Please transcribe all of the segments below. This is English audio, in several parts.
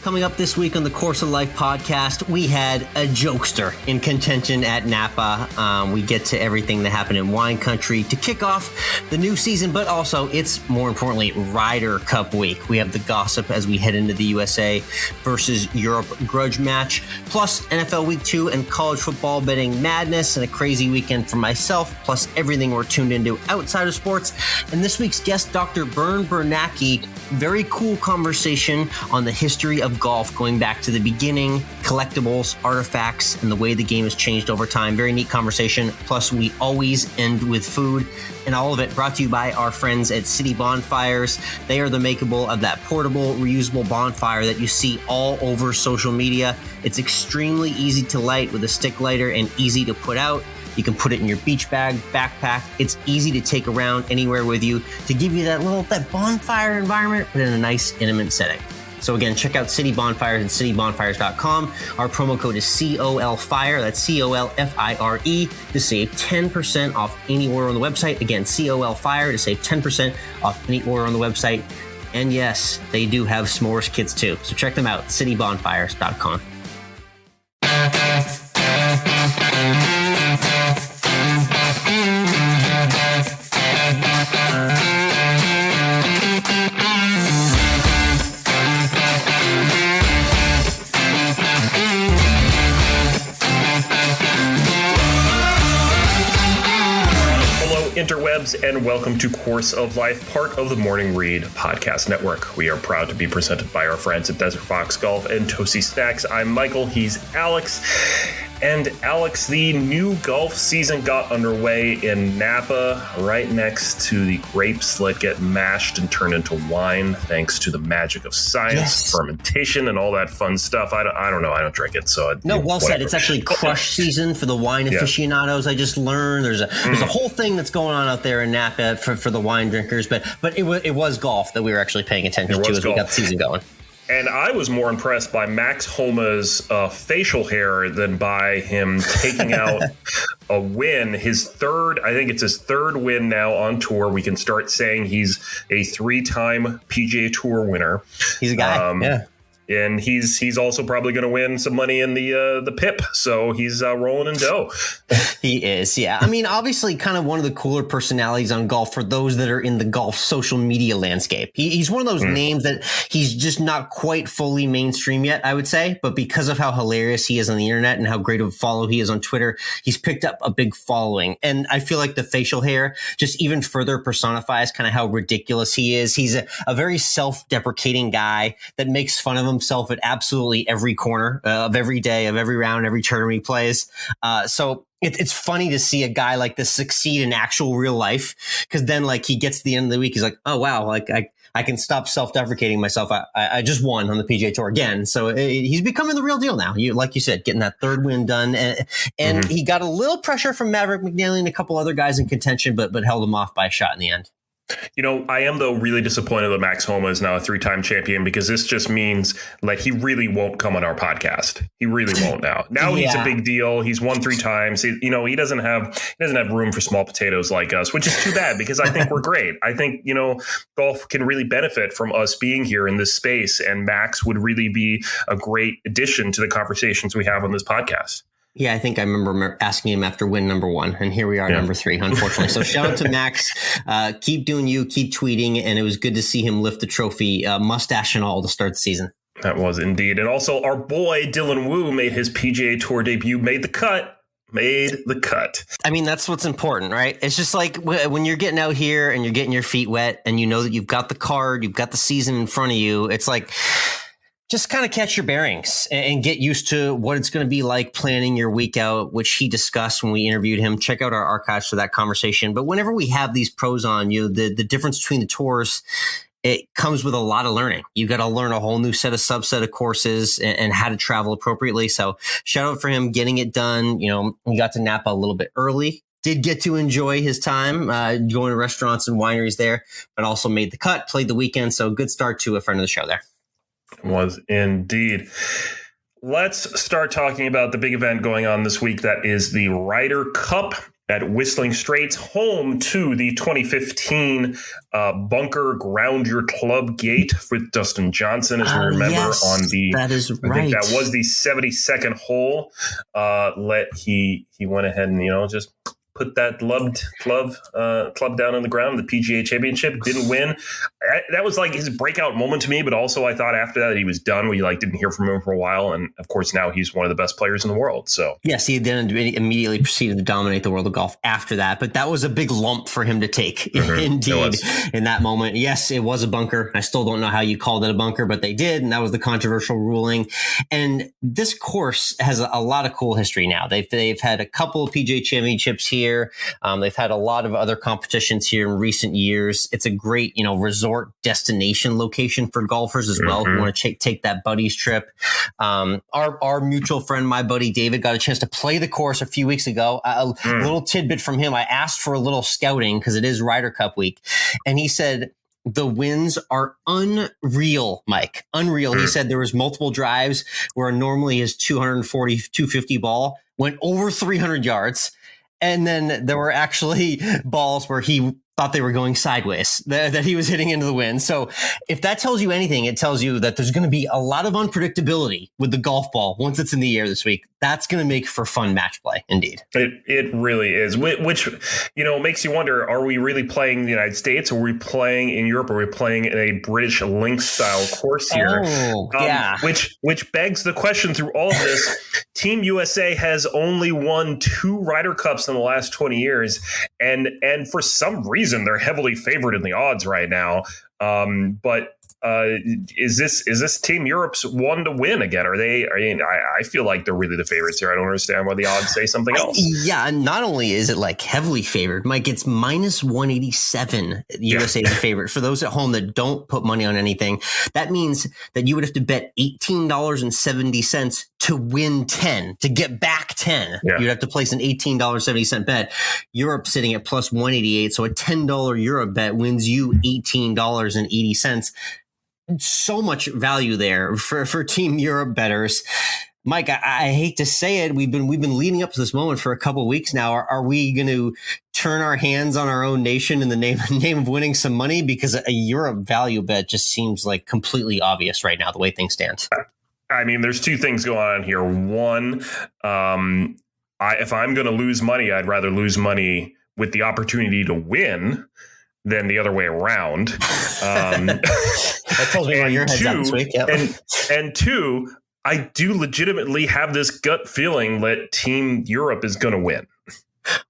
Coming up this week on the Course of Life podcast, we had a jokester in contention at Napa. We get to everything that happened in wine country to kick off the new season, but also it's more importantly Ryder Cup week. We have the gossip as we head into the USA versus Europe grudge match, plus NFL Week 2 and college football betting madness and a crazy weekend for myself, plus everything we're tuned into outside of sports. And this week's guest, Dr. Bern Barnacki, very cool conversation on the history of golf going back to the beginning, collectibles, artifacts, and the way the game has changed over time. Very neat conversation. Plus, we always end with food, and all of it brought to you by our friends at City Bonfires. They are the makeable of that portable, reusable bonfire that you see all over social media. It's extremely easy to light with a stick lighter and easy to put out. You can put it in your beach bag, backpack. It's easy to take around anywhere with you to give you that bonfire environment, but in a nice, intimate setting. So again, check out City Bonfires at citybonfires.com. Our promo code is COLFIRE. That's COLFIRE to save 10% off any order on the website. Again, COLFIRE to save 10% off any order on the website. And yes, they do have s'mores kits too. So check them out, citybonfires.com. Interwebs, and welcome to Course of Life, part of the Morning Read podcast network. We are proud to be presented by our friends at Desert Fox Golf and Toasty Snacks. I'm Michael, he's Alex. And Alex, the new golf season got underway in Napa, right next to the grapes that get mashed and turned into wine, thanks to the magic of science, fermentation, and all that fun stuff. I don't know. I don't drink it, so well said. It's actually crush season for the wine aficionados. I just learned there's a whole thing that's going on out there in Napa for the wine drinkers, but it was golf that we were actually paying attention to as we got the season going. And I was more impressed by Max Homa's facial hair than by him taking out a win. His third win now on tour. We can start saying he's a 3-time PGA Tour winner. He's a guy, And he's also probably going to win some money in the PIP. So he's rolling in dough. He is, yeah. I mean, obviously kind of one of the cooler personalities on golf for those that are in the golf social media landscape. He's one of those names that he's just not quite fully mainstream yet, I would say. But because of how hilarious he is on the internet and how great of a follow he is on Twitter, he's picked up a big following. And I feel like the facial hair just even further personifies kind of how ridiculous he is. He's a very self-deprecating guy that makes fun of himself at absolutely every corner of every day, of every round, every tournament he plays. So it's funny to see a guy like this succeed in actual real life, because then like he gets to the end of the week, he's like, oh, wow, like I can stop self-deprecating myself. I just won on the PGA Tour again. So he's becoming the real deal now. Like you said, getting that third win done. And he got a little pressure from Maverick McNally and a couple other guys in contention, but held him off by a shot in the end. You know, I am, though, really disappointed that Max Homa is now a 3-time champion, because this just means like he really won't come on our podcast. He really won't now. Now he's a big deal. He's won 3 times. He doesn't have room for small potatoes like us, which is too bad, because I think we're great. I think, golf can really benefit from us being here in this space. And Max would really be a great addition to the conversations we have on this podcast. Yeah, I think I remember asking him after win number 1, and here we are, number 3, unfortunately. So shout out to Max. Keep doing you, keep tweeting, and it was good to see him lift the trophy, mustache and all, to start the season. That was indeed. And also our boy Dylan Wu made his PGA Tour debut, made the cut. I mean, that's what's important, right? It's just like when you're getting out here and you're getting your feet wet and you know that you've got the card, you've got the season in front of you. It's like, just kind of catch your bearings and get used to what it's going to be like planning your week out, which he discussed when we interviewed him. Check out our archives for that conversation. But whenever we have these pros on, the difference between the tours, it comes with a lot of learning. You got to learn a whole new subset of courses and how to travel appropriately. So shout out for him getting it done. He got to Napa a little bit early. Did get to enjoy his time going to restaurants and wineries there, but also made the cut, played the weekend. So good start to a friend of the show there. Was indeed. Let's start talking about the big event going on this week. That is the Ryder Cup. at Whistling Straits, home to the 2015 bunker ground your club gate with Dustin Johnson, as you remember, on the that is right. I think that was the 72nd hole. He went ahead and just put that club down on the ground. The PGA Championship, didn't win. That was like his breakout moment to me, but also I thought after that he was done. We didn't hear from him for a while, and of course now he's one of the best players in the world. So yes, he then immediately proceeded to dominate the world of golf after that. But that was a big lump for him to take, indeed, in that moment. Yes, it was a bunker. I still don't know how you called it a bunker, but they did, and that was the controversial ruling. And this course has a lot of cool history now. They've had a couple of PGA Championships here. They've had a lot of other competitions here in recent years. It's a great, resort destination location for golfers as well who want to take that buddies trip. Our mutual friend, my buddy David, got a chance to play the course a few weeks ago. A little tidbit from him. I asked for a little scouting because it is Ryder Cup week, and he said the winds are unreal, Mike. Unreal. He said there was multiple drives where normally his 240, 250 ball went over 300 yards. And then there were actually balls where he thought they were going sideways, that he was hitting into the wind. So if that tells you anything, it tells you that there's going to be a lot of unpredictability with the golf ball once it's in the air this week. That's going to make for fun match play, indeed. It really is, which makes you wonder, are we really playing in the United States, or are we playing in Europe, or are we playing in a British links style course here? Yeah. Which begs the question through all of this. Team USA has only won 2 Ryder Cups in the last 20 years, and for some reason they're heavily favored in the odds right now. But is this Team Europe's one to win again? Are they? I feel like they're really the favorites here. I don't understand why the odds say something else. Yeah, and not only is it heavily favored, Mike, it's minus 187. USA is the favorite. For those at home that don't put money on anything, that means that you would have to bet $18.70 to win 10, to get back 10. Yeah. You'd have to place an $18.70 bet. Europe sitting at plus 188, so a $10 Europe bet wins you $18.80. So much value there for Team Europe bettors. Mike, I hate to say it. We've been leading up to this moment for a couple of weeks now. Are we going to turn our hands on our own nation in the name of winning some money? Because a Europe value bet just seems like completely obvious right now, the way things stand. I mean, there's 2 things going on here. One, if I'm going to lose money, I'd rather lose money with the opportunity to win than the other way around. That tells me where your head's at this week. Yep. And 2, I do legitimately have this gut feeling that Team Europe is going to win.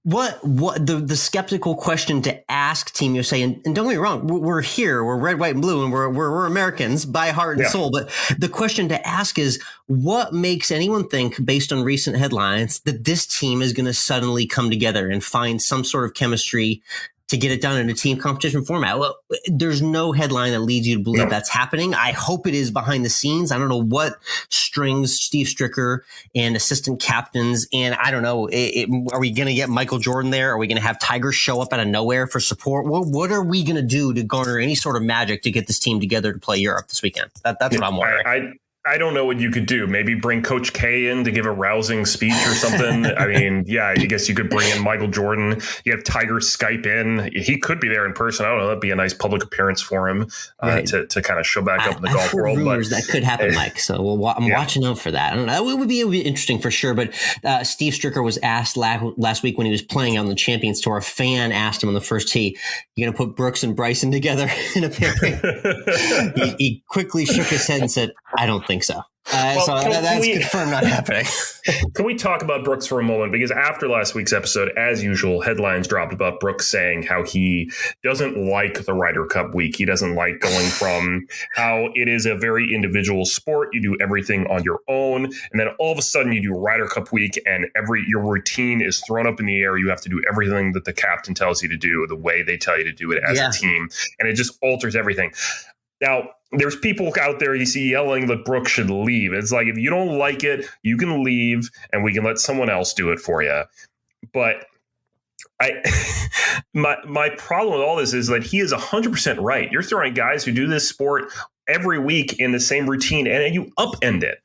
What the skeptical question to ask Team USA, and don't get me wrong, we're here, we're red, white, and blue, and we're Americans by heart and soul. But the question to ask is, what makes anyone think, based on recent headlines, that this team is going to suddenly come together and find some sort of chemistry to get it done in a team competition format? Well, there's no headline that leads you to believe that's happening. I hope it is behind the scenes. I don't know what strings Steve Stricker and assistant captains, and I don't know, are we going to get Michael Jordan there? Are we going to have Tiger show up out of nowhere for support? What are we going to do to garner any sort of magic to get this team together to play Europe this weekend? That's what I'm wondering. I don't know what you could do. Maybe bring Coach K in to give a rousing speech or something. I mean, I guess you could bring in Michael Jordan. You have Tiger Skype in. He could be there in person. I don't know. That'd be a nice public appearance for him to kind of show back up in the golf world. Rumors that could happen, Mike. So I'm watching out for that. I don't know. It would be interesting for sure. But Steve Stricker was asked last week when he was playing on the Champions Tour. A fan asked him on the first tee, "You going to put Brooks and Bryson together in a pairing?" he quickly shook his head and said, "I don't think so." That's confirmed not happening. Can we talk about Brooks for a moment? Because after last week's episode, as usual, headlines dropped about Brooks saying how he doesn't like the Ryder Cup week. He doesn't like going from how it is a very individual sport. You do everything on your own. And then all of a sudden you do Ryder Cup week and your routine is thrown up in the air. You have to do everything that the captain tells you to do, the way they tell you to do it as a team. And it just alters everything. Now, there's people out there you see yelling that Brooks should leave. It's like, if you don't like it, you can leave and we can let someone else do it for you. But my problem with all this is that he is 100% right. You're throwing guys who do this sport every week in the same routine and you upend it.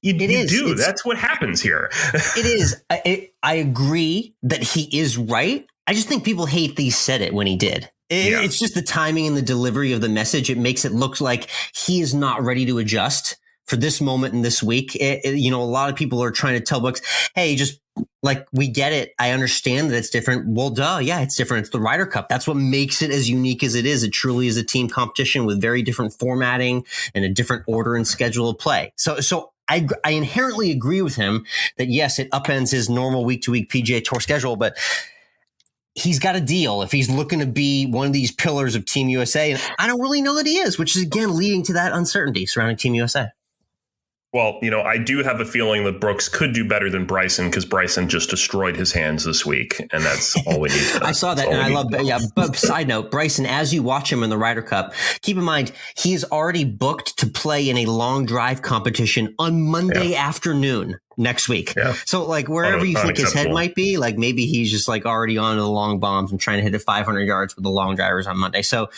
You do. That's what happens here. It is. I agree that he is right. I just think people hate that he said it when he did. It's just the timing and the delivery of the message. It makes it look like he is not ready to adjust for this moment in this week. A lot of people are trying to tell books, hey, just like, we get it. I understand that it's different. Well, duh. Yeah, it's different. It's the Ryder Cup. That's what makes it as unique as it is. It truly is a team competition with very different formatting and a different order and schedule of play. So I inherently agree with him that, yes, it upends his normal week-to-week PGA Tour schedule, but he's got a deal if he's looking to be one of these pillars of Team USA. And I don't really know that he is, which is, again, leading to that uncertainty surrounding Team USA. Well, I do have a feeling that Brooks could do better than Bryson because Bryson just destroyed his hands this week, and that's all we need. I saw that, and I love. Yeah, but side note, Bryson, as you watch him in the Ryder Cup, keep in mind he's already booked to play in a long drive competition on Monday afternoon next week. Yeah. So like wherever you think his head might be, like maybe he's just like already on to the long bombs and trying to hit it 500 yards with the long drivers on Monday. So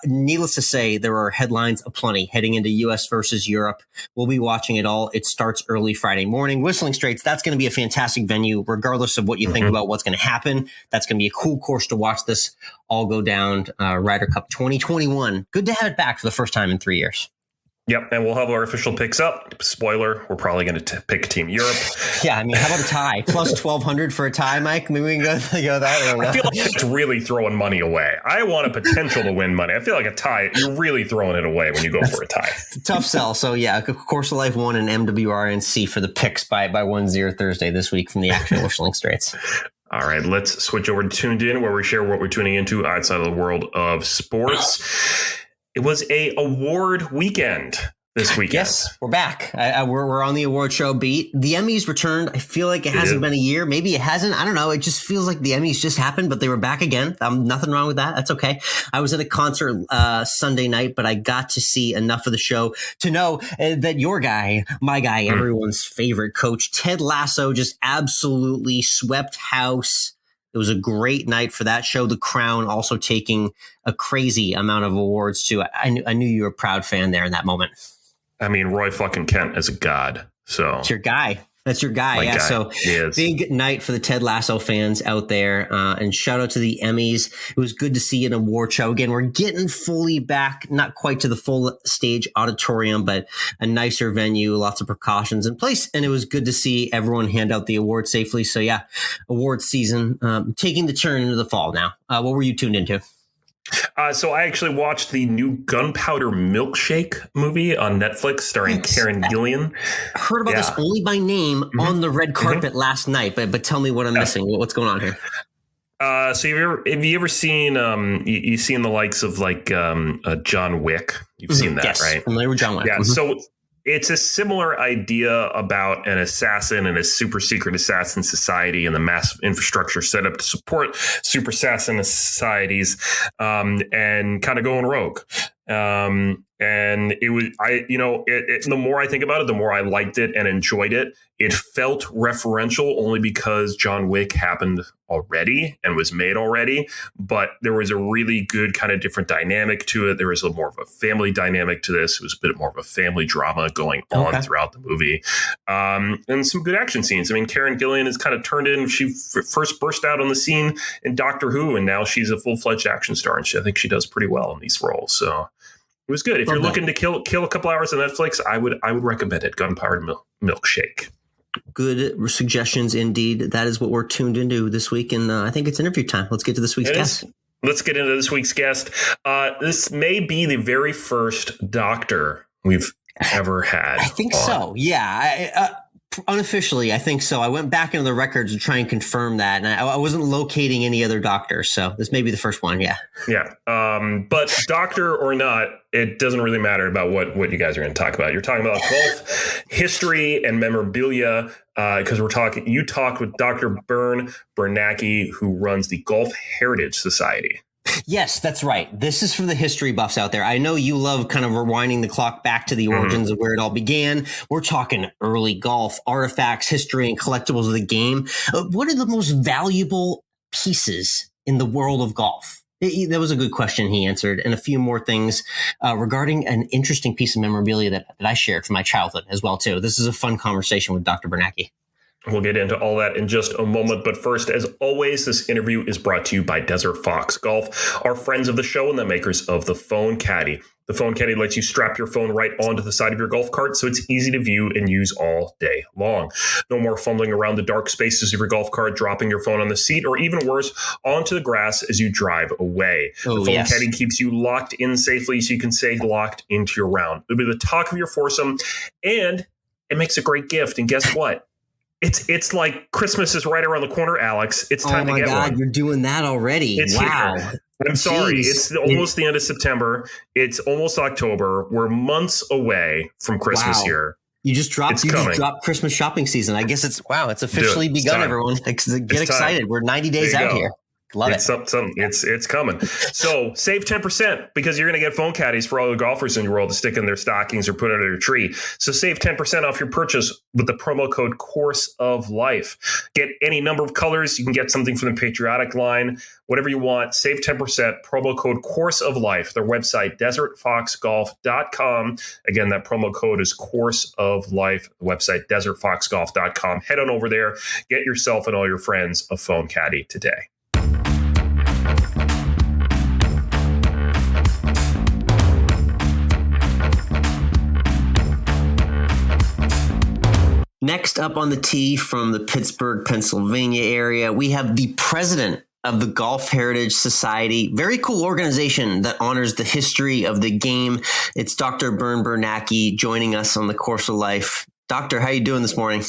needless to say, there are headlines aplenty heading into US versus Europe. We'll be watching it all. It starts early Friday morning. Whistling Straits, that's going to be a fantastic venue, regardless of what you think about what's going to happen. That's going to be a cool course to watch this all go down. Ryder Cup 2021. Good to have it back for the first time in 3 years. Yep, and we'll have our official picks up. Spoiler, we're probably going to pick Team Europe. Yeah, I mean, how about a tie? Plus 1,200 for a tie, Mike? Maybe we can go that way. I feel like it's really throwing money away. I want a potential to win money. I feel like a tie, you're really throwing it away when you go for a tie. Tough sell. So, yeah, Course of Life won an MWRNC for the picks by 1-0 Thursday this week from the actual Whistling Straits. All right, let's switch over to Tuned In, where we share what we're tuning into outside of the world of sports. It was a award weekend this weekend. Yes, we're back. We're on the award show beat. The Emmys returned. I feel like it hasn't been a year. Maybe it hasn't. I don't know. It just feels like the Emmys just happened, but they were back again. Nothing wrong with that. That's okay. I was at a concert Sunday night, but I got to see enough of the show to know that your guy, my guy, everyone's favorite coach, Ted Lasso, just absolutely swept house. It was a great night for that show. The Crown also taking a crazy amount of awards too. I knew you were a proud fan there in that moment. I mean, Roy fucking Kent is a god. So it's your guy. That's your guy. Yeah. So big night for the Ted Lasso fans out there. And shout out to the Emmys. It was good to see an award show. Again, we're getting fully back, not quite to the full stage auditorium, but a nicer venue, lots of precautions in place. And it was good to see everyone hand out the award safely. So yeah, award season, taking the turn into the fall now. What were you tuned into? So I actually watched the new Gunpowder Milkshake movie on Netflix starring Karen Gillan. I heard about this only by name on the red carpet last night, but tell me what I'm missing. What's going on here? So have you ever seen you've seen the likes of like John Wick? You've seen that, right? Familiar with John Wick. Yeah. So it's a similar idea about an assassin and a super secret assassin society and the massive infrastructure set up to support super assassin societies, and kind of going rogue. And it was, the more I think about it, the more I liked it and enjoyed it. It felt referential only because John Wick happened already and was made already, but there was a really good kind of different dynamic to it. There was a more of a family dynamic to this. It was a bit more of a family drama going on throughout the movie. And some good action scenes. I mean, Karen Gillan has kind of turned in, she first burst out on the scene in Doctor Who, and now she's a full-fledged action star. And I think she does pretty well in these roles. So it was good. If you're looking to kill a couple hours on Netflix, I would recommend it. Gunpowder Milkshake. Good suggestions indeed. That is what we're tuned into this week, and I think it's interview time. Let's get to this week's guest. Let's get into this week's guest. This may be the very first doctor we've ever had. I think so. Yeah. Unofficially, I think so. I went back into the records to try and confirm that, and I wasn't locating any other doctors, so this may be the first one. Yeah. But doctor or not, it doesn't really matter about what you guys are going to talk about. You're talking about golf history and memorabilia, because you talked with Dr. Bern Barnacki, who runs the Golf Heritage Society. Yes, that's right. This is for the history buffs out there. I know you love kind of rewinding the clock back to the origins of where it all began. We're talking early golf, artifacts, history, and collectibles of the game. What are the most valuable pieces in the world of golf? That was a good question he answered, and a few more things regarding an interesting piece of memorabilia that I shared from my childhood as well, too. This is a fun conversation with Dr. Bernacki. We'll get into all that in just a moment. But first, as always, this interview is brought to you by Desert Fox Golf, our friends of the show and the makers of the Phone Caddy. The Phone Caddy lets you strap your phone right onto the side of your golf cart, so it's easy to view and use all day long. No more fumbling around the dark spaces of your golf cart, dropping your phone on the seat, or even worse, onto the grass as you drive away. The Phone Caddy keeps you locked in safely, so you can stay locked into your round. It'll be the talk of your foursome, and it makes a great gift. And guess what? It's like Christmas is right around the corner, Alex. It's time to get one. Oh my God, you're doing that already. Wow. Here. I'm sorry. It's almost the end of September. It's almost October. We're months away from Christmas here. You just dropped Christmas shopping season. I guess it's officially begun, everyone. Get excited. We're 90 days out here. Love it. It's coming. So save 10% because you're going to get phone caddies for all the golfers in your world to stick in their stockings or put under your tree. So save 10% off your purchase with the promo code Course of Life. Get any number of colors. You can get something from the patriotic line, whatever you want. Save 10%. Promo code Course of Life. Their website, desertfoxgolf.com. Again, that promo code is Course of Life. The website, desertfoxgolf.com. Head on over there. Get yourself and all your friends a phone caddy today. Next up on the tee from the Pittsburgh, Pennsylvania area, we have the president of the Golf Heritage Society. Very cool organization that honors the history of the game. It's Dr. Bern Barnacki joining us on the Course of Life. Doctor, how are you doing this morning?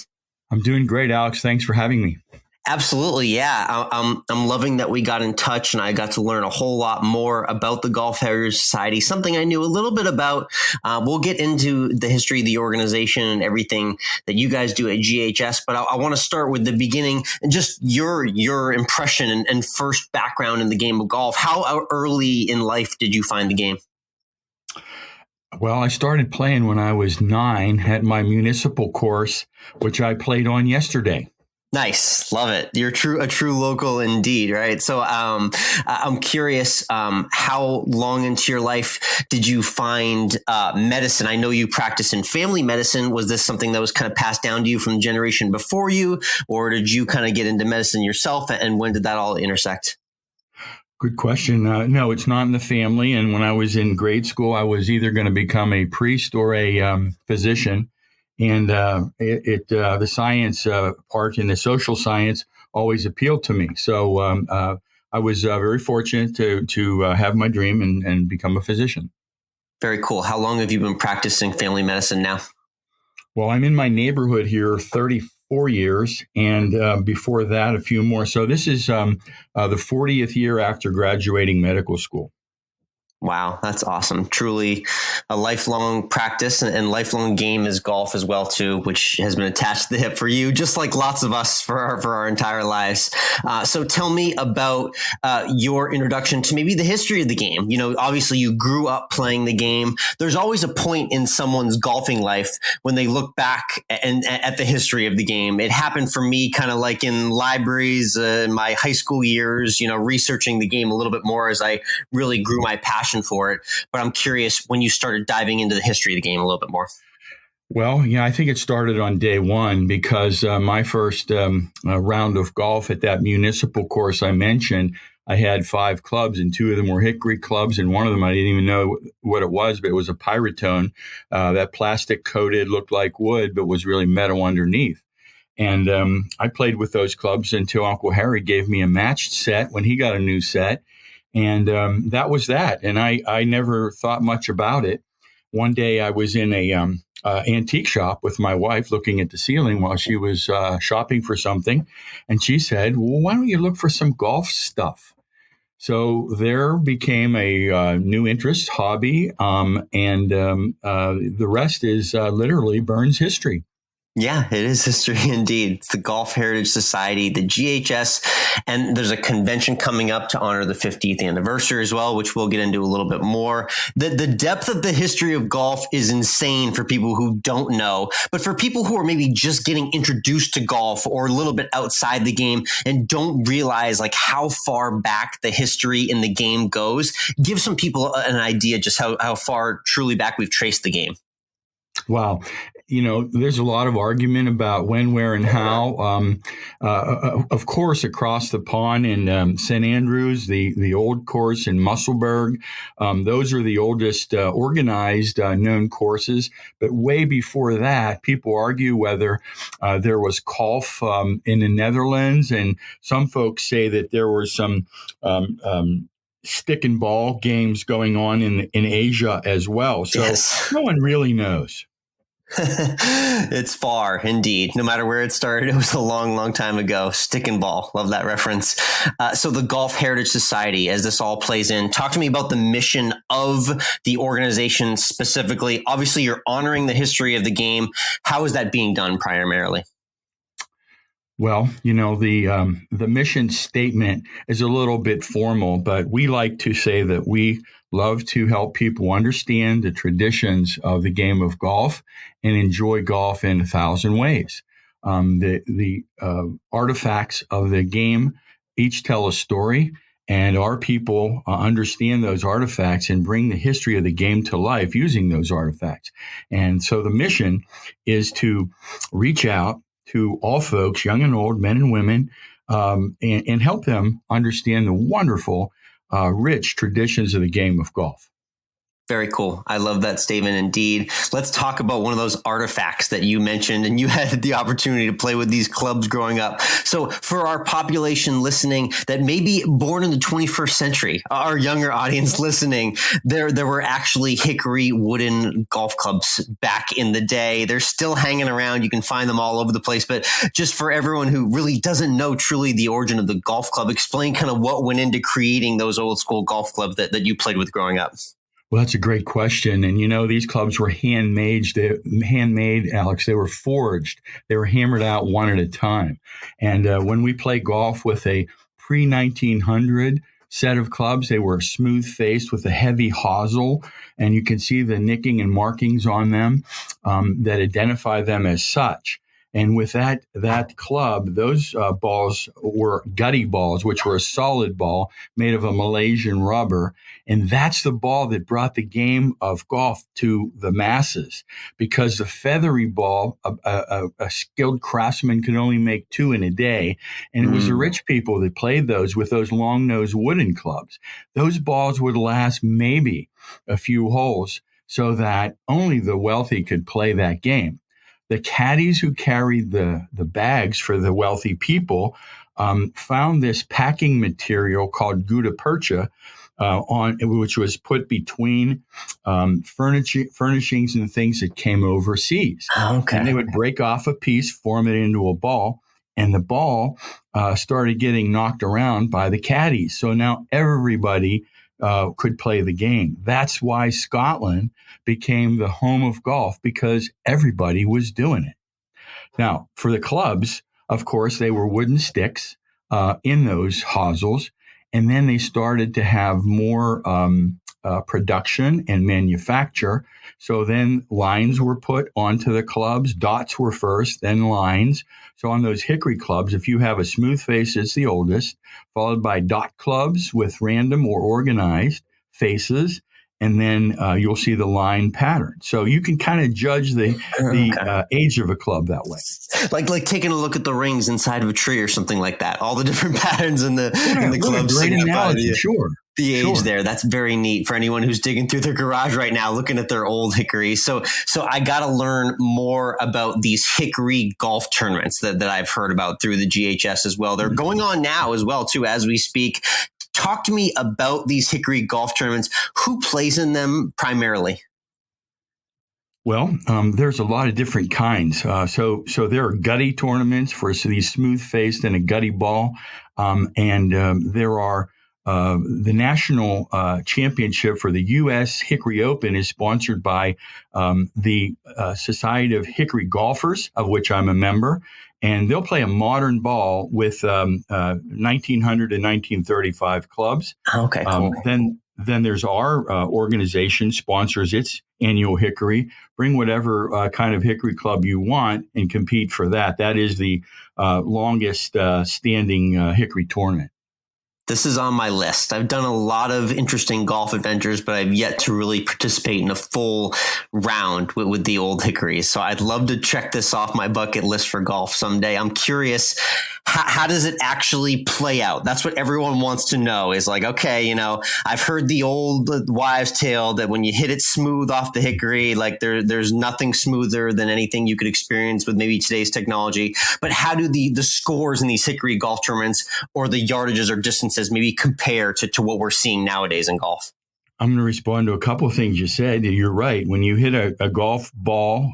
I'm doing great, Alex. Thanks for having me. Absolutely. Yeah. I'm loving that we got in touch and I got to learn a whole lot more about the Golf Heritage Society, something I knew a little bit about. We'll get into the history of the organization and everything that you guys do at GHS, but I want to start with the beginning and just your impression and first background in the game of golf. How early in life did you find the game? Well, I started playing when I was 9 at my municipal course, which I played on yesterday. Nice. Love it. You're a true local indeed, right? So I'm curious, how long into your life did you find medicine? I know you practice in family medicine. Was this something that was kind of passed down to you from the generation before you, or did you kind of get into medicine yourself? And when did that all intersect? Good question. No, it's not in the family. And when I was in grade school, I was either going to become a priest or a physician. And the science part and the social science always appealed to me. So I was very fortunate to have my dream and become a physician. Very cool. How long have you been practicing family medicine now? Well, I'm in my neighborhood here 34 years, and before that, a few more. So this is the 40th year after graduating medical school. Wow, that's awesome. Truly a lifelong practice and lifelong game is golf as well, too, which has been attached to the hip for you, just like lots of us for our entire lives. So tell me about your introduction to maybe the history of the game. You know, obviously you grew up playing the game. There's always a point in someone's golfing life when they look back and at the history of the game. It happened for me kind of like in libraries in my high school years, you know, researching the game a little bit more as I really grew my passion for it. But I'm curious when you started diving into the history of the game a little bit more. Well, yeah, I think it started on day one because my first round of golf at that municipal course I mentioned, I had 5 clubs and 2 of them were hickory clubs. And one of them, I didn't even know what it was, but it was a Pyritone, that plastic coated, looked like wood, but was really metal underneath. And I played with those clubs until Uncle Harry gave me a matched set when he got a new set. And that was that. And I never thought much about it. One day I was in a antique shop with my wife looking at the ceiling while she was shopping for something. And she said, well, why don't you look for some golf stuff? So there became a new interest, hobby. And the rest is literally Bern's history. Yeah, it is history indeed. It's the Golf Heritage Society, the GHS, and there's a convention coming up to honor the 50th anniversary as well, which we'll get into a little bit more. The depth of the history of golf is insane for people who don't know, but for people who are maybe just getting introduced to golf or a little bit outside the game and don't realize like how far back the history in the game goes, give some people an idea just how far truly back we've traced the game. Wow. There's a lot of argument about when, where, and how. Of course, across the pond in St. Andrews, the old course in Musselburgh, those are the oldest organized known courses. But way before that, people argue whether there was golf in the Netherlands, and some folks say that there were some stick and ball games going on in Asia as well. So yes. No one really knows. It's far indeed. No matter where it started, it was a long, long time ago. Stick and ball. Love that reference. So the Golf Heritage Society, as this all plays in, talk to me about the mission of the organization specifically. Obviously, you're honoring the history of the game. How is that being done primarily? Well, the mission statement is a little bit formal, but we like to say that we love to help people understand the traditions of the game of golf and enjoy golf in 1,000 ways. The artifacts of the game each tell a story, and our people understand those artifacts and bring the history of the game to life using those artifacts. And so the mission is to reach out to all folks, young and old, men and women, and help them understand the wonderful, rich traditions of the game of golf. Very cool. I love that statement indeed. Let's talk about one of those artifacts that you mentioned, and you had the opportunity to play with these clubs growing up. So for our population listening that may be born in the 21st century, our younger audience listening, there were actually hickory wooden golf clubs back in the day. They're still hanging around. You can find them all over the place. But just for everyone who really doesn't know truly the origin of the golf club, explain kind of what went into creating those old school golf clubs that you played with growing up. Well, that's a great question. And, these clubs were handmade, Alex. They were forged. They were hammered out one at a time. And when we play golf with a pre-1900 set of clubs, they were smooth-faced with a heavy hosel. And you can see the nicking and markings on them that identify them as such. And with that club, those balls were gutty balls, which were a solid ball made of a Malaysian rubber. And that's the ball that brought the game of golf to the masses, because the feathery ball, a skilled craftsman could only make 2 in a day. And it was the rich people that played those with those long-nosed wooden clubs. Those balls would last maybe a few holes so that only the wealthy could play that game. The caddies who carried the bags for the wealthy people found this packing material called gutta percha, which was put between furnishings and things that came overseas. Okay. And they would break off a piece, form it into a ball, and the ball started getting knocked around by the caddies. So now everybody could play the game. That's why Scotland became the home of golf, because everybody was doing it. Now, for the clubs, of course, they were wooden sticks in those hosels, and then they started to have more production and manufacture. So then lines were put onto the clubs. Dots were first, then lines. So on those hickory clubs, if you have a smooth face, it's the oldest, followed by dot clubs with random or organized faces. And then you'll see the line pattern. So you can kind of judge the age of a club that way. Like taking a look at the rings inside of a tree or something like that. All the different patterns in the clubs. Great analogy, sure. The age there. That's very neat for anyone who's digging through their garage right now, looking at their old hickory. So I got to learn more about these hickory golf tournaments that I've heard about through the GHS as well. They're going on now as well, too, as we speak. Talk to me about these hickory golf tournaments. Who plays in them primarily? Well, there's a lot of different kinds. So there are gutty tournaments for these smooth-faced and a gutty ball. And there are the national championship for the U.S. Hickory Open is sponsored by the Society of Hickory Golfers, of which I'm a member, and they'll play a modern ball with 1900 and 1935 clubs. Okay, cool. Then there's our organization sponsors its annual hickory. Bring whatever kind of hickory club you want and compete for that. That is the longest standing hickory tournament. This is on my list. I've done a lot of interesting golf adventures, but I've yet to really participate in a full round with the old hickories. So I'd love to check this off my bucket list for golf someday. I'm curious, how does it actually play out? That's what everyone wants to know is like, okay, I've heard the old wives' tale that when you hit it smooth off the hickory, like there's nothing smoother than anything you could experience with maybe today's technology. But how do the scores in these hickory golf tournaments or the yardages or distances maybe compare to what we're seeing nowadays in golf? I'm going to respond to a couple of things you said. You're right. When you hit a golf ball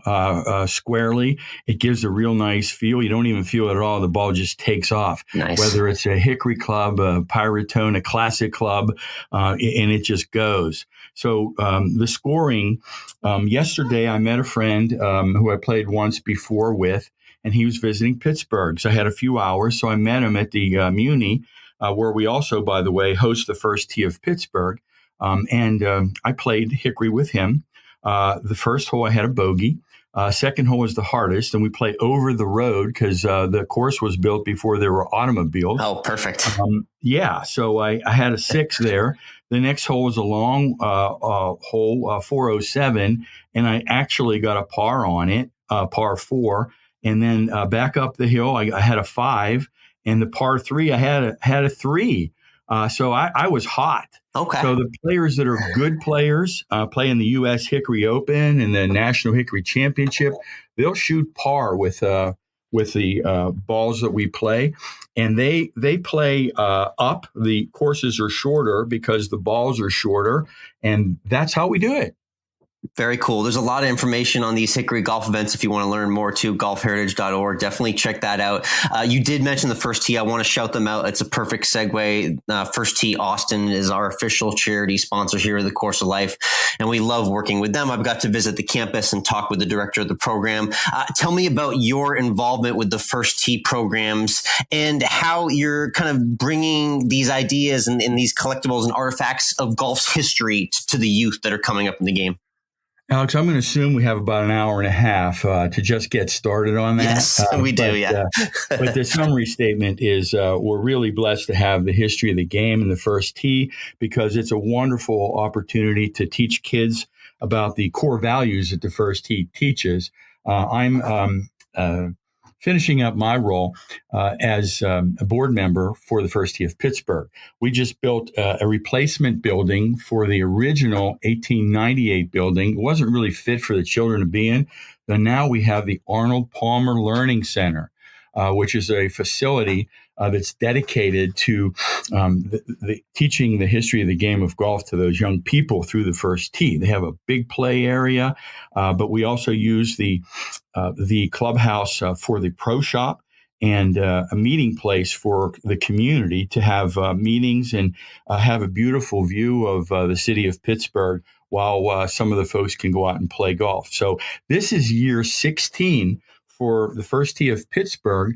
squarely, it gives a real nice feel. You don't even feel it at all. The ball just takes off. Nice. Whether it's a hickory club, a Pyritone, a classic club, and it just goes. So the scoring, yesterday I met a friend who I played once before with, and he was visiting Pittsburgh. So I had a few hours. So I met him at the Muni, where we also, by the way, host the first tee of Pittsburgh. And I played hickory with him. The first hole I had a bogey. Second hole was the hardest, and we played over the road because the course was built before there were automobiles. Oh, perfect. So I had a 6 there. The next hole was a long hole, 407, and I actually got a par on it, par 4. And then back up the hill, I had a 5, and the par 3, I had a 3. So I was hot. Okay. So the players that are good players play in the U.S. Hickory Open and the National Hickory Championship. They'll shoot par with the balls that we play, and they play up. The courses are shorter because the balls are shorter, and that's how we do it. Very cool. There's a lot of information on these hickory golf events. If you want to learn more too, golfheritage.org. Definitely check that out. You did mention the First Tee. I want to shout them out. It's a perfect segue. First Tee Austin is our official charity sponsor here at the Course of Life, and we love working with them. I've got to visit the campus and talk with the director of the program. Tell me about your involvement with the First Tee programs and how you're kind of bringing these ideas and these collectibles and artifacts of golf's history to the youth that are coming up in the game. Alex, I'm going to assume we have about an hour and a half to just get started on that. Yes, we do, yeah. But the summary statement is we're really blessed to have the history of the game in the First Tee because it's a wonderful opportunity to teach kids about the core values that the First Tee teaches. I'm finishing up my role as a board member for the First Tee of Pittsburgh. We just built a replacement building for the original 1898 building. It wasn't really fit for the children to be in. But now we have the Arnold Palmer Learning Center, which is a facility that's dedicated to the teaching the history of the game of golf to those young people through the First Tee. They have a big play area, but we also use the clubhouse for the pro shop and a meeting place for the community to have meetings and have a beautiful view of the city of Pittsburgh while some of the folks can go out and play golf. So this is year 16 for the First Tee of Pittsburgh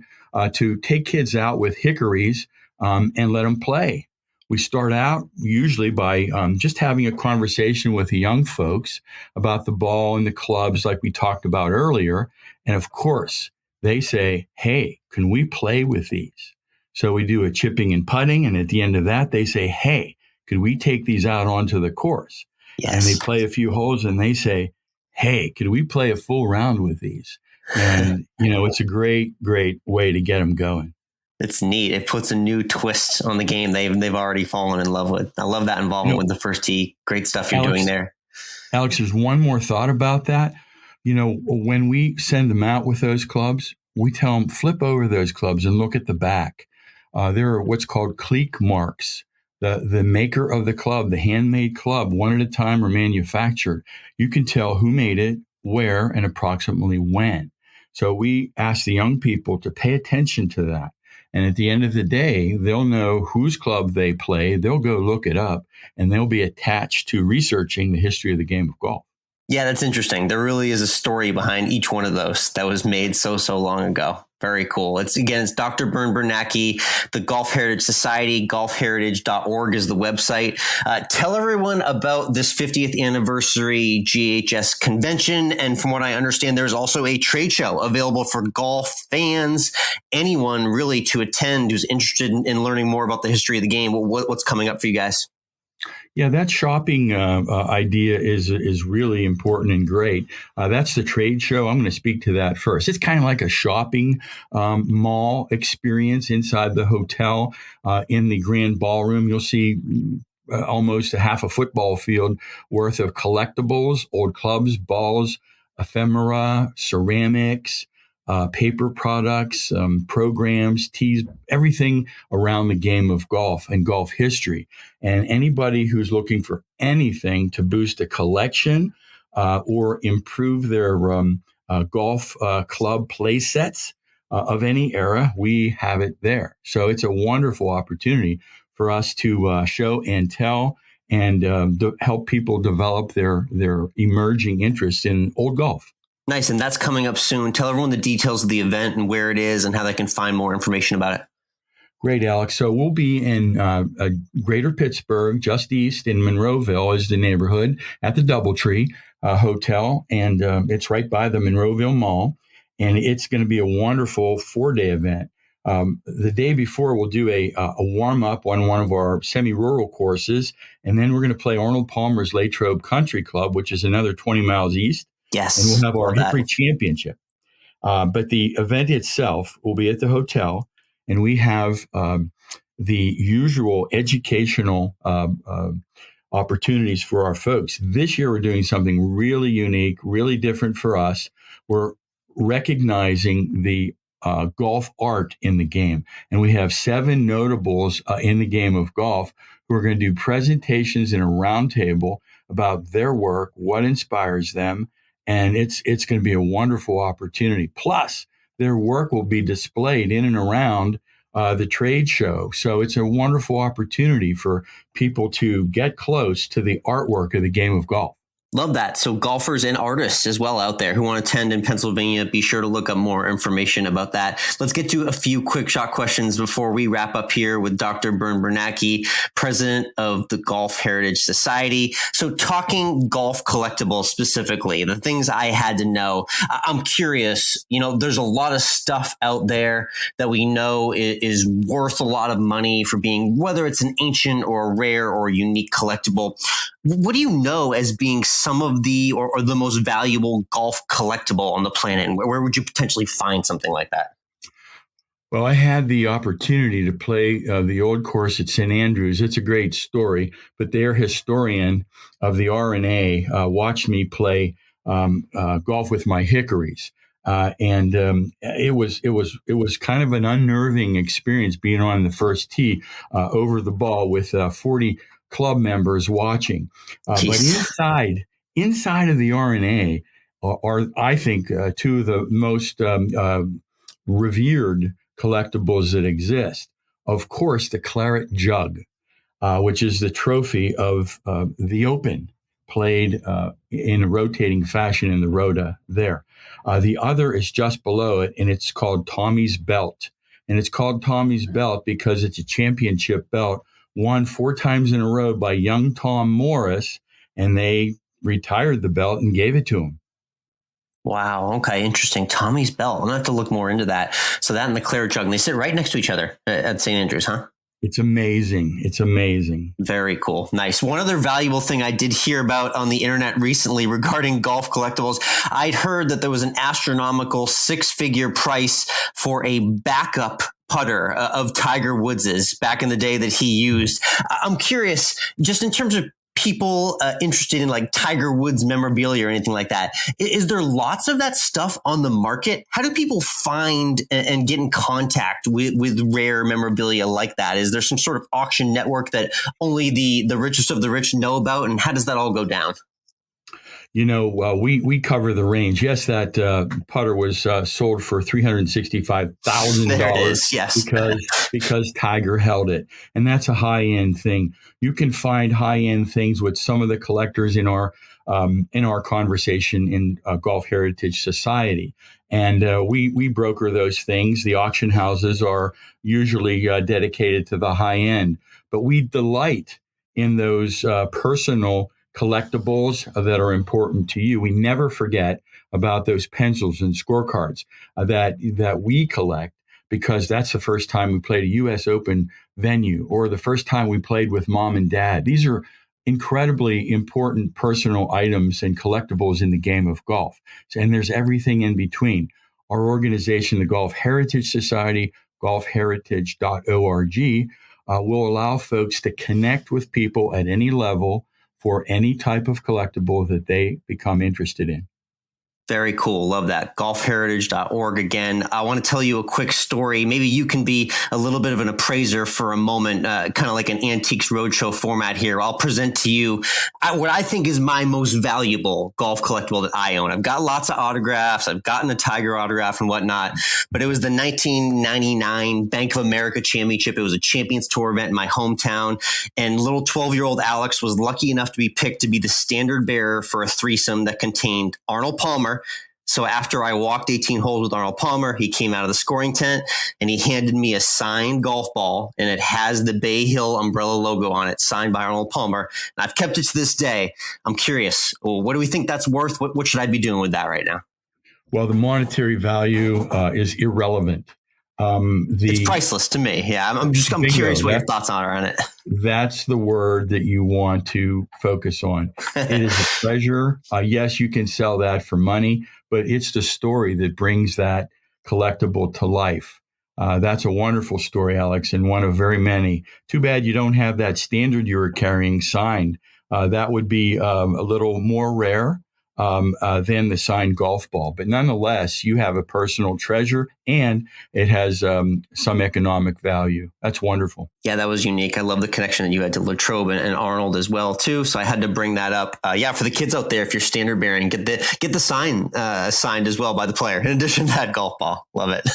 to take kids out with hickories and let them play. We start out usually by just having a conversation with the young folks about the ball and the clubs like we talked about earlier. And of course, they say, hey, can we play with these? So we do a chipping and putting. And at the end of that, they say, hey, could we take these out onto the course? Yes. And they play a few holes and they say, hey, could we play a full round with these? And, it's a great, great way to get them going. It's neat. It puts a new twist on the game they've already fallen in love with. I love that involvement with the First Tee. Great stuff you're doing there. Alex, there's one more thought about that. When we send them out with those clubs, we tell them, flip over those clubs and look at the back. There are what's called cleek marks. The maker of the club, the handmade club, one at a time or manufactured. You can tell who made it, where, and approximately when. So we ask the young people to pay attention to that. And at the end of the day, they'll know whose club they play. They'll go look it up, and they'll be attached to researching the history of the game of golf. Yeah, that's interesting. There really is a story behind each one of those that was made so long ago. Very cool. It's Dr. Bern Barnacki, the Golf Heritage Society, golfheritage.org is the website. Tell everyone about this 50th anniversary GHS convention. And from what I understand, there's also a trade show available for golf fans, anyone really to attend who's interested in learning more about the history of the game. What's coming up for you guys? Yeah, that shopping idea is really important and great. That's the trade show. I'm going to speak to that first. It's kind of like a shopping mall experience inside the hotel. In the grand ballroom, you'll see almost a half a football field worth of collectibles, old clubs, balls, ephemera, ceramics, paper products, programs, teas, everything around the game of golf and golf history. And anybody who's looking for anything to boost a collection or improve their golf club play sets of any era, we have it there. So it's a wonderful opportunity for us to show and tell and help people develop their emerging interest in old golf. Nice. And that's coming up soon. Tell everyone the details of the event and where it is and how they can find more information about it. Great, Alex. So we'll be in Greater Pittsburgh, just east in Monroeville is the neighborhood, at the Doubletree Hotel. And it's right by the Monroeville Mall. And it's going to be a wonderful 4-day event. The day before, we'll do a warm-up on one of our semi-rural courses. And then we're going to play Arnold Palmer's Latrobe Country Club, which is another 20 miles east. Yes. And we'll have our Hickory Championship. But the event itself will be at the hotel, and we have the usual educational opportunities for our folks. This year, we're doing something really unique, really different for us. We're recognizing the golf art in the game. And we have 7 notables in the game of golf who are going to do presentations in a roundtable about their work, what inspires them. And it's going to be a wonderful opportunity. Plus, their work will be displayed in and around the trade show. So it's a wonderful opportunity for people to get close to the artwork of the game of golf. Love that. So golfers and artists as well out there who want to attend in Pennsylvania, be sure to look up more information about that. Let's get to a few quick shot questions before we wrap up here with Dr. Bern Barnacki, president of the Golf Heritage Society. So talking golf collectibles specifically, the things I had to know, I'm curious, there's a lot of stuff out there that we know is worth a lot of money for being, whether it's an ancient or a rare or unique collectible. What do you know as being some of the or the most valuable golf collectible on the planet? And where would you potentially find something like that? Well, I had the opportunity to play the old course at St. Andrews. It's a great story, but their historian of the R&A watched me play golf with my hickories. And it was kind of an unnerving experience being on the first tee over the ball with 40 club members watching. But inside of the R&A are I think, 2 of the most revered collectibles that exist. Of course, the claret jug, which is the trophy of the Open, played in a rotating fashion in the Rota there. The other is just below it, and it's called Tommy's Belt. And it's called Tommy's Belt because it's a championship belt won 4 times in a row by young Tom Morris, and they retired the belt and gave it to him. Wow. Okay. Interesting. Tommy's Belt. I'm going to have to look more into that. So that and the claret jug, and they sit right next to each other at St. Andrews, huh? It's amazing. It's amazing. Very cool. Nice. One other valuable thing I did hear about on the internet recently regarding golf collectibles, I'd heard that there was an astronomical 6-figure price for a backup putter of Tiger Woods's back in the day that he used. I'm curious, just in terms of people interested in like Tiger Woods memorabilia or anything like that, is there lots of that stuff on the market? How do people find and get in contact with rare memorabilia like that? Is there some sort of auction network that only the richest of the rich know about? And how does that all go down? we cover the range. Yes, that putter was sold for $365,000. Yes, because Tiger held it, and that's a high end thing. You can find high end things with some of the collectors in our conversation in Golf Heritage Society, and we broker those things. The auction houses are usually dedicated to the high end, but we delight in those personal collectibles that are important to you. We never forget about those pencils and scorecards that we collect, because that's the first time we played a U.S. Open venue, or the first time we played with mom and dad. These are incredibly important personal items and collectibles in the game of golf. And there's everything in between. Our organization, the Golf Heritage Society, golfheritage.org, will allow folks to connect with people at any level for any type of collectible that they become interested in. Very cool. Love that. Golfheritage.org. Again, I want to tell you a quick story. Maybe you can be a little bit of an appraiser for a moment, kind of like an Antiques Roadshow format here. I'll present to you what I think is my most valuable golf collectible that I own. I've got lots of autographs. I've gotten a Tiger autograph and whatnot, but it was the 1999 Bank of America Championship. It was a Champions Tour event in my hometown, and little 12-year-old Alex was lucky enough to be picked to be the standard bearer for a threesome that contained Arnold Palmer. So after I walked 18 holes with Arnold Palmer, he came out of the scoring tent and he handed me a signed golf ball, and it has the Bay Hill umbrella logo on it, signed by Arnold Palmer. And I've kept it to this day. I'm curious, what do we think that's worth? What should I be doing with that right now? Well, the monetary value is irrelevant. It's priceless to me. Yeah, I'm curious what your thoughts are on it. That's the word that you want to focus on. It is a treasure. Yes, you can sell that for money, but it's the story that brings that collectible to life. That's a wonderful story, Alex, and one of very many. Too bad you don't have that standard you were carrying signed. That would be a little more rare than the signed golf ball. But nonetheless, you have a personal treasure, and it has some economic value. That's wonderful. Yeah, that was unique. I love the connection that you had to Latrobe and Arnold as well, too. So I had to bring that up. For the kids out there, if you're standard bearing, get the sign signed as well by the player, in addition to that golf ball. Love it.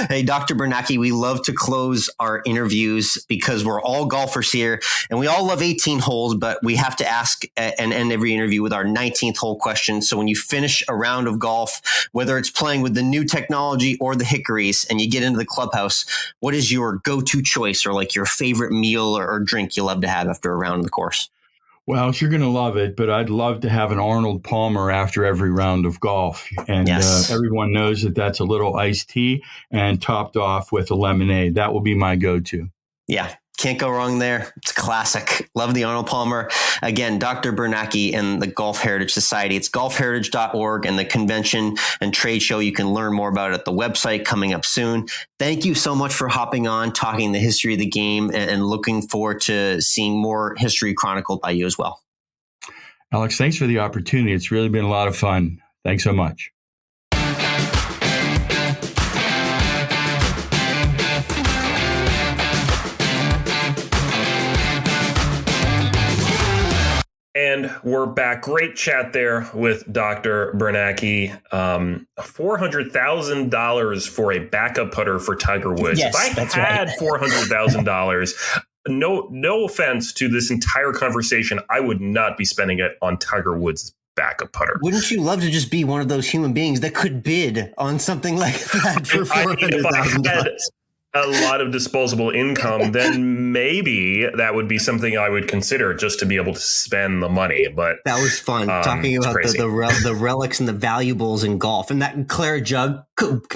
Hey, Dr. Bernacki, we love to close our interviews because we're all golfers here, and we all love 18 holes, but we have to ask and end every interview with our 19th hole question. So when you finish a round of golf, whether it's playing with the new technology or the hickories, and you get into the clubhouse, what is your go-to choice, or like your favorite meal or drink you love to have after a round of the course? Well, you're going to love it, but I'd love to have an Arnold Palmer after every round of golf. And yes. Everyone knows that that's a little iced tea and topped off with a lemonade. That will be my go-to. Yeah. Can't go wrong there. It's classic. Love the Arnold Palmer. Again, Dr. Bernacki and the Golf Heritage Society. It's golfheritage.org, and the convention and trade show. You can learn more about it at the website coming up soon. Thank you so much for hopping on, talking the history of the game, and looking forward to seeing more history chronicled by you as well. Alex, thanks for the opportunity. It's really been a lot of fun. Thanks so much. And we're back. Great chat there with Dr. Bernacki. $400,000 for a backup putter for Tiger Woods. Yes, if I had $400,000, no offense to this entire conversation, I would not be spending it on Tiger Woods' backup putter. Wouldn't you love to just be one of those human beings that could bid on something like that for $400,000? A lot of disposable income, then maybe that would be something I would consider, just to be able to spend the money. But that was fun talking about the relics and the valuables in golf, and that claret jug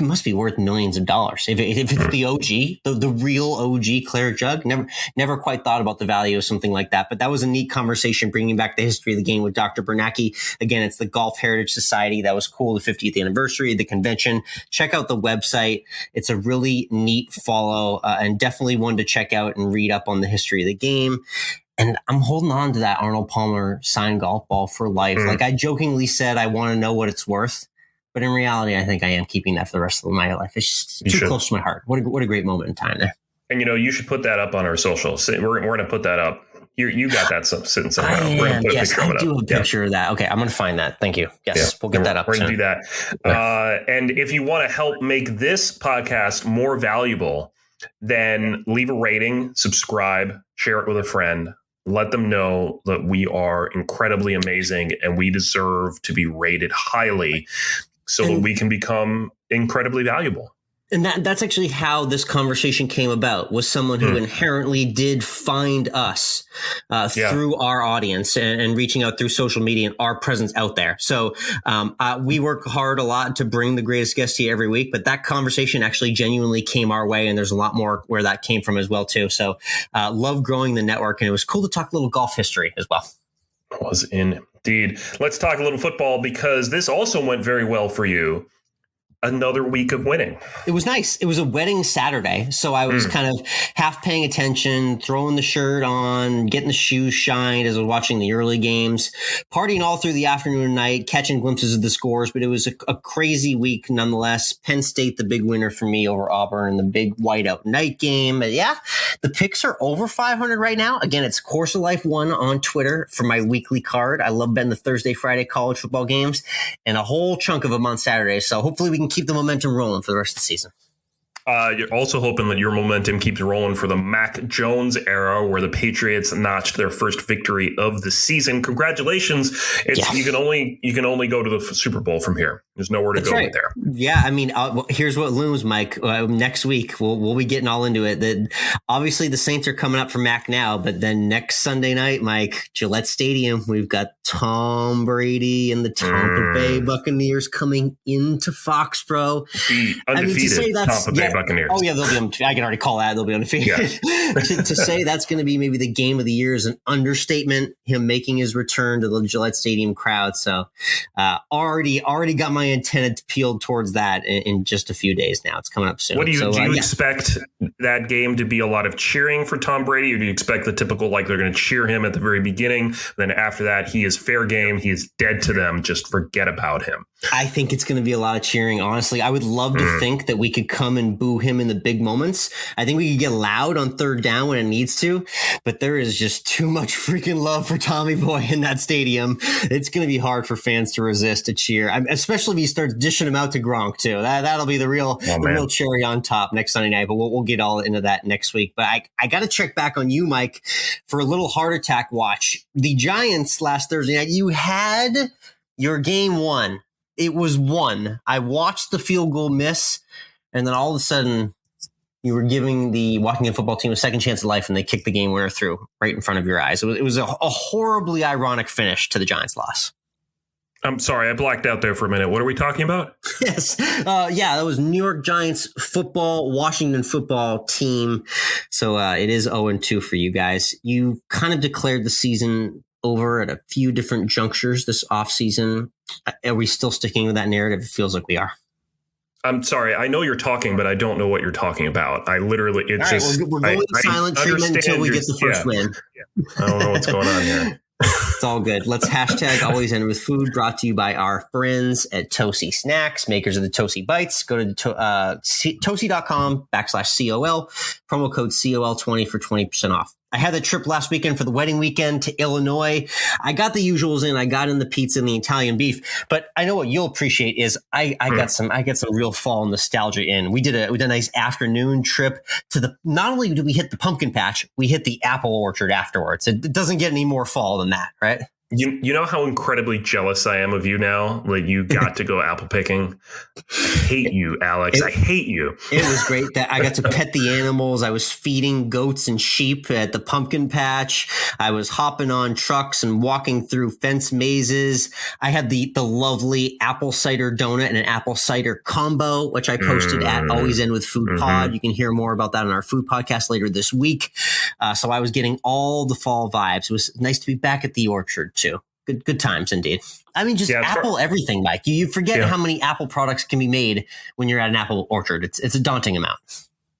must be worth millions of dollars if it's the OG, the real OG claret jug. Never quite thought about the value of something like that. But that was a neat conversation, bringing back the history of the game with Dr. Bernacki. Again, it's the Golf Heritage Society. That was cool. The 50th anniversary of the convention. Check out the website. It's a really neat follow, and definitely one to check out and read up on the history of the game. And I'm holding on to that Arnold Palmer signed golf ball for life. Like I jokingly said, I want to know what it's worth, but in reality, I think I am keeping that for the rest of my life. It's just too close to my heart. What a great moment in time there. And you should put that up on our socials. We're going to put that up You got that sitting somewhere. I We're gonna put a yes, picture I of it do up. a picture of that. Okay, I'm going to find that. Thank you. Yes, we'll get that up. We're going to soon. do that. And if you want to help make this podcast more valuable, then leave a rating, subscribe, share it with a friend. Let them know that we are incredibly amazing and we deserve to be rated highly so that we can become incredibly valuable. And that's actually how this conversation came about, was someone who inherently did find us through our audience and reaching out through social media and our presence out there. So we work hard a lot to bring the greatest guest to you every week, but that conversation actually genuinely came our way. And there's a lot more where that came from as well, too. So love growing the network. And it was cool to talk a little golf history as well. It was indeed. Let's talk a little football because this also went very well for you. Another week of winning. It was nice. It was a wedding Saturday. So I was kind of half paying attention, throwing the shirt on, getting the shoes shined as I was watching the early games, partying all through the afternoon and night, catching glimpses of the scores. But it was a crazy week nonetheless. Penn State, the big winner for me over Auburn, the big whiteout night game. But yeah, the picks are over 500 right now. Again, it's Course of Life 1 on Twitter for my weekly card. I love betting the Thursday, Friday college football games and a whole chunk of them on Saturday. So hopefully we can keep the momentum rolling for the rest of the season. You're also hoping that your momentum keeps rolling for the Mac Jones era, where the Patriots notched their first victory of the season. Congratulations! You can only go to the Super Bowl from here. There's nowhere to go there. Yeah, I mean, here's what looms, Mike. Next week we'll be getting all into it. That obviously the Saints are coming up for Mac now, but then next Sunday night, Mike, Gillette Stadium, we've got Tom Brady and the Tampa Bay Buccaneers coming into Foxborough. The undefeated Tampa Bay Buccaneers. Oh yeah, they'll be. I can already call that. They'll be undefeated. Yeah. to say that's going to be maybe the game of the year is an understatement. Him making his return to the Gillette Stadium crowd. So already got my antenna peeled towards that in just a few days now. It's coming up soon. What do you expect that game to be a lot of cheering for Tom Brady, or do you expect the typical, like, they're going to cheer him at the very beginning, then after that he is fair game, he is dead to them, just forget about him? I think it's going to be a lot of cheering. Honestly, I would love to think that we could come and boo him in the big moments. I think we could get loud on third down when it needs to, but there is just too much freaking love for Tommy Boy in that stadium. It's going to be hard for fans to resist a cheer, especially if he starts dishing him out to Gronk too. That'll be the real cherry on top next Sunday night, but we'll get all into that next week. But I got to check back on you, Mike, for a little heart attack watch. The Giants last Thursday night, you had your game won. It was won. I watched the field goal miss, and then all of a sudden you were giving the Washington football team a second chance at life, and they kicked the game winner through right in front of your eyes. It was a horribly ironic finish to the Giants' loss. I'm sorry, I blacked out there for a minute. What are we talking about? Yes. That was New York Giants football, Washington football team. So it is 0-2 for you guys. You kind of declared the season over at a few different junctures this offseason. Are we still sticking with that narrative? It feels like we are. I'm sorry. I know you're talking, but I don't know what you're talking about. We're going with silent treatment until we get the first win. Yeah. I don't know what's going on here. It's all good. Let's hashtag Always End With Food, brought to you by our friends at Tosi Snacks, makers of the Tosi Bites. Go to tosi.com/COL, promo code COL20 for 20% off. I had the trip last weekend for the wedding weekend to Illinois. I got the usuals in. I got in the pizza and the Italian beef, but I know what you'll appreciate is I got some real fall nostalgia in. We did a nice afternoon trip to not only did we hit the pumpkin patch, we hit the apple orchard afterwards. It doesn't get any more fall than that, right? You know how incredibly jealous I am of you now? Like, you got to go apple picking. I hate you, Alex. I hate you. It was great that I got to pet the animals. I was feeding goats and sheep at the pumpkin patch. I was hopping on trucks and walking through fence mazes. I had the lovely apple cider donut and an apple cider combo, which I posted at Always End With Food Pod. You can hear more about that on our food podcast later this week. So I was getting all the fall vibes. It was nice to be back at the orchard too. Good times indeed. I mean, just apple everything, Mike. You forget how many apple products can be made when you're at an apple orchard. It's a daunting amount.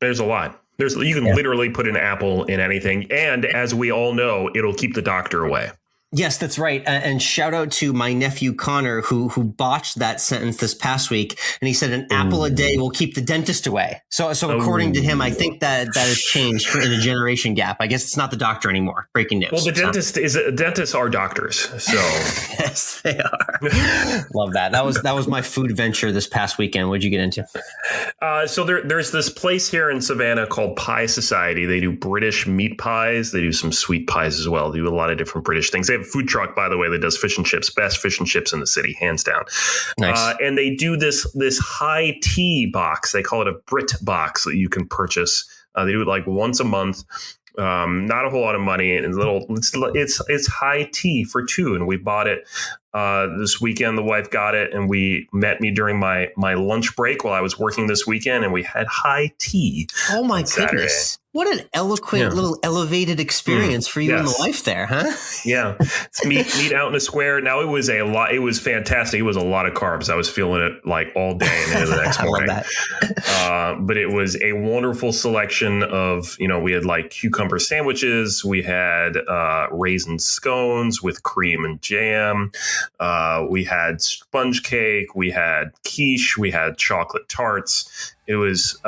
There's a lot. You can literally put an apple in anything, and as we all know, it'll keep the doctor away. Yes, that's right. And shout out to my nephew Connor, who botched that sentence this past week, and he said an apple a day will keep the dentist away. So according to him, I think that has changed in a generation gap. I guess it's not the doctor anymore. Breaking news. Well, dentists are doctors, so yes, they are. Love that. That was my food venture this past weekend. What'd you get into? So there's this place here in Savannah called Pie Society. They do British meat pies. They do some sweet pies as well. They do a lot of different British things. They have a food truck, by the way, that does fish and chips, best fish and chips in the city, hands down. Nice. And they do this high tea box. They call it a Brit box that you can purchase. They do it like once a month. Not a whole lot of money, and it's high tea for two. And we bought it this weekend. The wife got it, and we met me during my lunch break while I was working this weekend, and we had high tea. Oh my goodness! What an eloquent little elevated experience for you and the wife there, huh? Yeah, it's meet out in a square. Now it was a lot. It was fantastic. It was a lot of carbs. I was feeling it like all day and into the next morning. I love that. But it was a wonderful selection of, we had like cucumber sandwiches. We had raisin scones with cream and jam. We had sponge cake. We had quiche. We had chocolate tarts. It was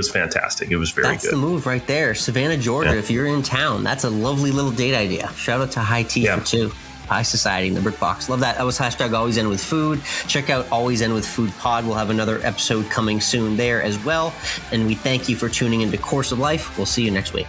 fantastic. It was very good. That's the move right there. Savannah, Georgia, if you're in town, that's a lovely little date idea. Shout out to High Tea for two. Pie Society in the Brick Box. Love that. That was #AlwaysEndWithFood. Check out Always End With Food Pod. We'll have another episode coming soon there as well. And we thank you for tuning into Course of Life. We'll see you next week.